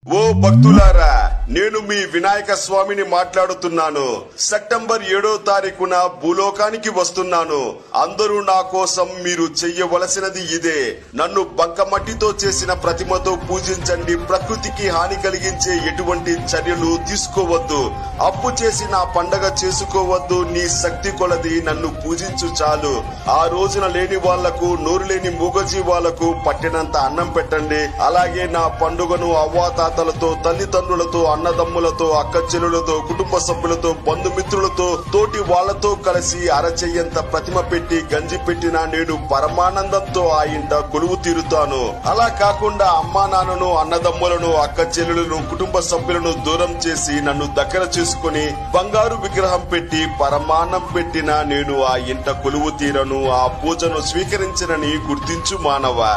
ఓ భక్తులారా, నేను మీ వినాయక స్వామిని మాట్లాడుతున్నాను. సెప్టెంబర్ 7వ తారీఖున భూలోకానికి వస్తున్నాను. అందరూ నా కోసం మీరు చెయ్యవలసినది ఇదే. నన్ను బంకమట్టితో చేసిన ప్రతిమతో పూజించండి. ప్రకృతికి హాని కలిగించే ఎటువంటి చర్యలు తీసుకోవద్దు. అప్పు చేసి నా పండగ చేసుకోవద్దు. నీ శక్తి కొలది నన్ను పూజించు చాలు. ఆ రోజున లేని వాళ్లకు, నోరు లేని మూగజీవాలకు పట్టినంత అన్నం పెట్టండి. అలాగే నా పండుగను అవ్వాతాతలతో, తల్లిదండ్రులతో, అన్నదమ్ములతో, అక్క చెల్లులతో, కుటుంబ సభ్యులతో, బంధుమిత్రులతో, తోటి వాళ్లతో కలిసి అరచెయ్యంత ప్రతిమ పెట్టి గంజి పెట్టినా నేను పరమానందంతో ఆ ఇంట కొలువు తీరుతాను. అలా కాకుండా అమ్మా నాన్నను, అన్నదమ్ములను, అక్క చెల్లులను, కుటుంబ సభ్యులను దూరం చేసి నన్ను దగ్గర చేసుకుని బంగారు విగ్రహం పెట్టి పరమాన్నం పెట్టినా నేను ఆ ఇంట కొలువు తీరను. ఆ పూజను స్వీకరించనని గుర్తించు మానవా.